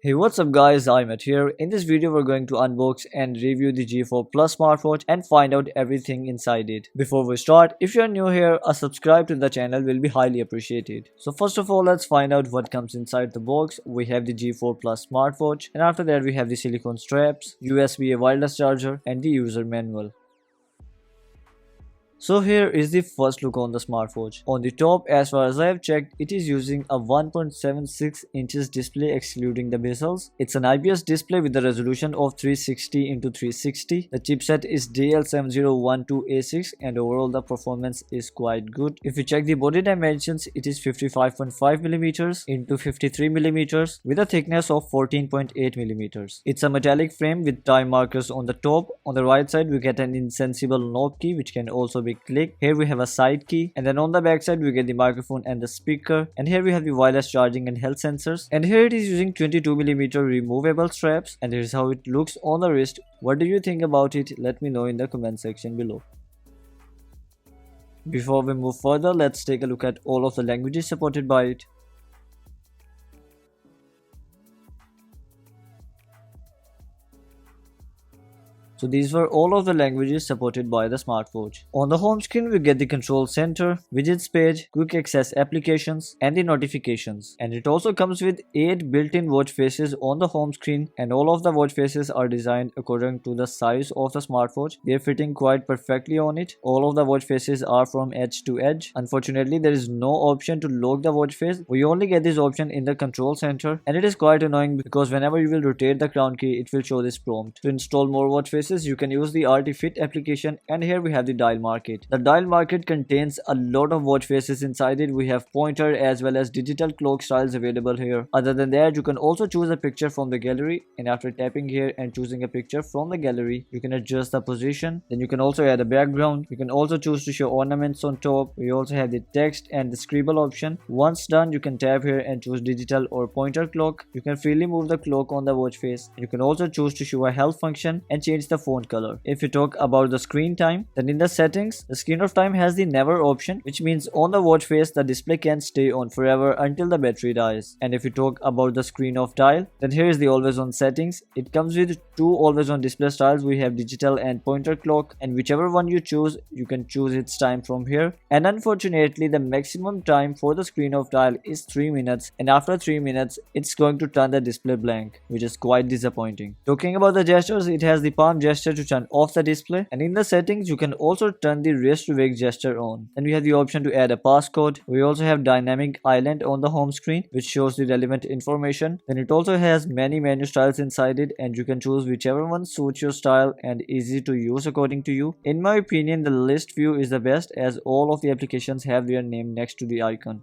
Hey, what's up guys, iMAT here. In this video we're going to unbox and review the G4 Plus Smartwatch and find out everything inside it. Before we start, if you're new here, a subscribe to the channel will be highly appreciated. So first of all, let's find out what comes inside the box. We have the G4 Plus Smartwatch, and after that we have the silicone straps, USB wireless charger and the user manual. So here is the first look on the smartwatch. On the top, as far as I have checked, it is using a 1.76 inches display excluding the bezels. It's an IPS display with a resolution of 360 x 360. The chipset is DL7012A6 and overall the performance is quite good. If you check the body dimensions, it is 55.5mm into 53mm with a thickness of 14.8mm. It's a metallic frame with time markers on the top. On the right side, we get an insensible knob key which can also be click. Here we have a side key, and then on the back side we get the microphone and the speaker, and here we have the wireless charging and health sensors, and here it is using 22mm removable straps, and here's how it looks on the wrist. What do you think about it? Let me know in the comment section below. Before we move further, let's take a look at all of the languages supported by it. So these were all of the languages supported by the smartwatch. On the home screen we get the control center, widgets page, quick access applications and the notifications. And it also comes with 8 built-in watch faces on the home screen, and all of the watch faces are designed according to the size of the smartwatch. They are fitting quite perfectly on it. All of the watch faces are from edge to edge. Unfortunately, there is no option to lock the watch face. We only get this option in the control center, and it is quite annoying because whenever you will rotate the crown key, it will show this prompt. To install more watch faces, you can use the RT-Fit application, and here we have the dial market. The dial market contains a lot of watch faces inside it. We have pointer as well as digital clock styles available here. Other than that, you can also choose a picture from the gallery, and after tapping here and choosing a picture from the gallery, you can adjust the position. Then you can also add a background. You can also choose to show ornaments on top. We also have the text and the scribble option. Once done, you can tap here and choose digital or pointer clock. You can freely move the clock on the watch face. You can also choose to show a health function and change the font color. If you talk about the screen time, then in the settings, the screen of time has the never option, which means on the watch face the display can stay on forever until the battery dies. And if you talk about the screen of dial, then here is the always on settings. It comes with 2 always on display styles. We have digital and pointer clock, and whichever one you choose, you can choose its time from here. And unfortunately, the maximum time for the screen of dial is 3 minutes, and after 3 minutes it's going to turn the display blank, which is quite disappointing. Talking about the gestures, it has the palm gesture to turn off the display, and in the settings you can also turn the wrist wake gesture on. And we have the option to add a passcode. We also have dynamic island on the home screen which shows the relevant information. Then it also has many menu styles inside it, and you can choose whichever one suits your style and easy to use according to you. In my opinion, the list view is the best as all of the applications have their name next to the icon.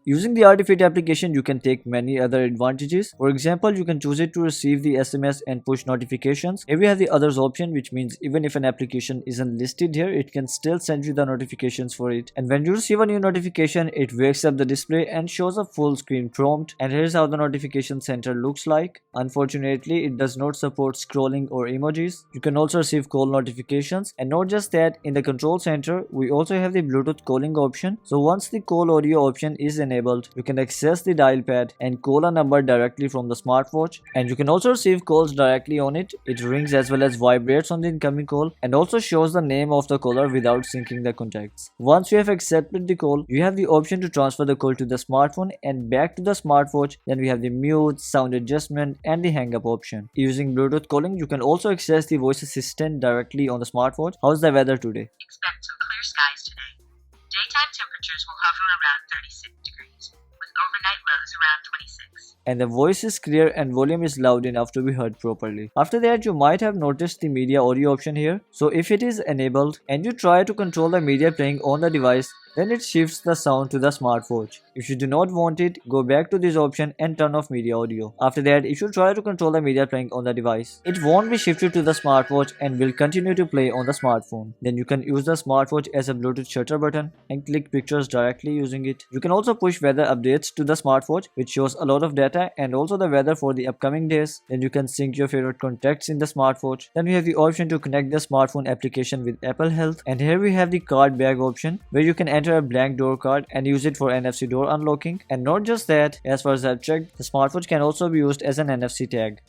Using the RT-Fit application, you can take many other advantages. For example, you can choose it to receive the SMS and push notifications. Here we have the others option, which means even if an application isn't listed here, it can still send you the notifications for it. And when you receive a new notification, it wakes up the display and shows a full screen prompt. And here's how the notification center looks like. Unfortunately, it does not support scrolling or emojis. You can also receive call notifications, and not just that, in the control center, we also have the Bluetooth calling option. So once the call audio option is enabled, you can access the dial pad and call a number directly from the smartwatch, and you can also receive calls directly on it. It rings as well as vibrates on the incoming call and also shows the name of the caller without syncing the contacts. Once you have accepted the call, you have the option to transfer the call to the smartphone and back to the smartwatch. Then we have the mute, sound adjustment and the hang up option. Using Bluetooth calling, you can also access the voice assistant directly on the smartwatch. How's the weather today? Expect some clear skies today. Daytime temperatures will hover around 36 degrees, with overnight lows around 26. And the voice is clear and volume is loud enough to be heard properly. After that, you might have noticed the media audio option here. So if it is enabled and you try to control the media playing on the device, then it shifts the sound to the smartwatch. If you do not want it, go back to this option and turn off media audio. After that, if you try to control the media playing on the device, it won't be shifted to the smartwatch and will continue to play on the smartphone. Then you can use the smartwatch as a Bluetooth shutter button and click pictures directly using it. You can also push weather updates to the smartwatch, which shows a lot of data and also the weather for the upcoming days. Then you can sync your favorite contacts in the smartwatch. Then we have the option to connect the smartphone application with Apple Health, and here we have the card bag option where you can enter enter a blank door card and use it for NFC door unlocking. And not just that, as far as I've checked, the smartwatch can also be used as an NFC tag.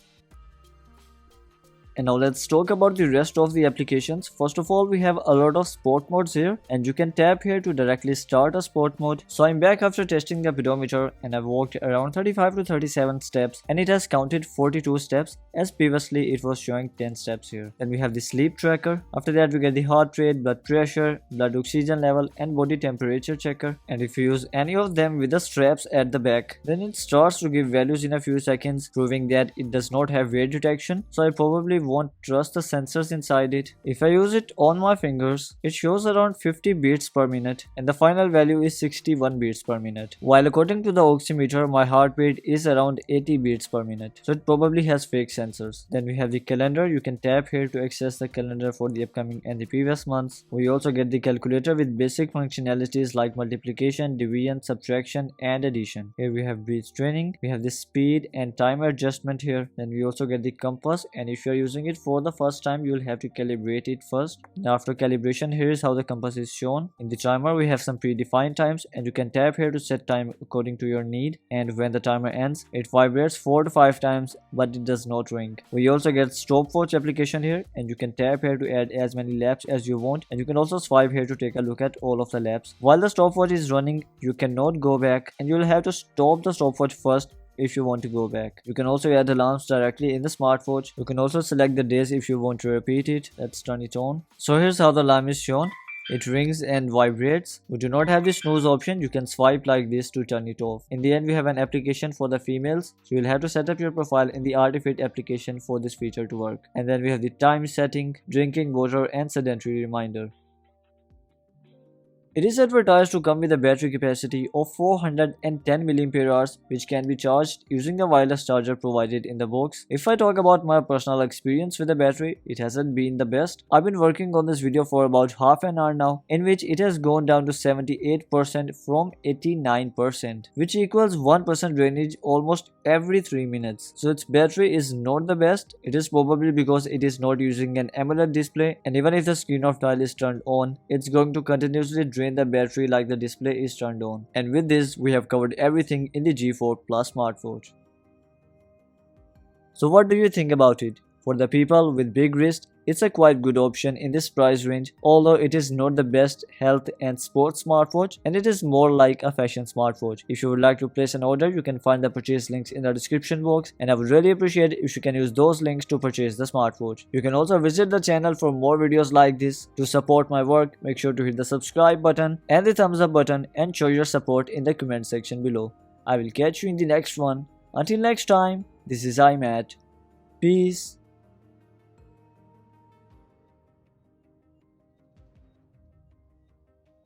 And now let's talk about the rest of the applications. First of all, we have a lot of sport modes here, and you can tap here to directly start a sport mode. So I'm back after testing the pedometer, and I've walked around 35 to 37 steps, and it has counted 42 steps, as previously it was showing 10 steps here. Then we have the sleep tracker. After that we get the heart rate, blood pressure, blood oxygen level, and body temperature checker. And if you use any of them with the straps at the back, then it starts to give values in a few seconds, proving that it does not have weight detection. So I probably won't trust the sensors inside it. If I use it on my fingers, it shows around 50 beats per minute, and the final value is 61 beats per minute. While according to the oximeter, my heart rate is around 80 beats per minute, so it probably has fake sensors. Then we have the calendar. You can tap here to access the calendar for the upcoming and the previous months. We also get the calculator with basic functionalities like multiplication, division, subtraction, and addition. Here we have breath training. We have the speed and time adjustment here. Then we also get the compass, and if you are using it for the first time, you will have to calibrate it first. Now after calibration, here is how the compass is shown. In the timer, we have some predefined times, and you can tap here to set time according to your need. And when the timer ends, it vibrates 4 to 5 times, but it does not ring. We also get stopwatch application here, and you can tap here to add as many laps as you want, and you can also swipe here to take a look at all of the laps. While the stopwatch is running, you cannot go back, and you will have to stop the stopwatch first if you want to go back. You can also add alarms directly in the smartwatch. You can also select the days if you want to repeat it. Let's turn it on. So here's how the alarm is shown. It rings and vibrates. We do not have the snooze option. You can swipe like this to turn it off. In the end, we have an application for the females. So you'll have to set up your profile in the Artifit application for this feature to work. And then we have the time setting, drinking water, and sedentary reminder. It is advertised to come with a battery capacity of 410 mAh, which can be charged using the wireless charger provided in the box. If I talk about my personal experience with the battery, it hasn't been the best. I've been working on this video for about half an hour now, in which it has gone down to 78% from 89%, which equals 1% drainage almost every 3 minutes. So its battery is not the best. It is probably because it is not using an AMOLED display, and even if the screen of dial is turned on, it's going to continuously drain the battery like the display is turned on. And with this, we have covered everything in the G4 Plus Smartwatch. So what do you think about it? For the people with big wrist, it's a quite good option in this price range, although it is not the best health and sports smartwatch, and it is more like a fashion smartwatch. If you would like to place an order, you can find the purchase links in the description box, and I would really appreciate if you can use those links to purchase the smartwatch. You can also visit the channel for more videos like this. To support my work, make sure to hit the subscribe button and the thumbs up button and show your support in the comment section below. I will catch you in the next one. Until next time, this is iMAT. Peace.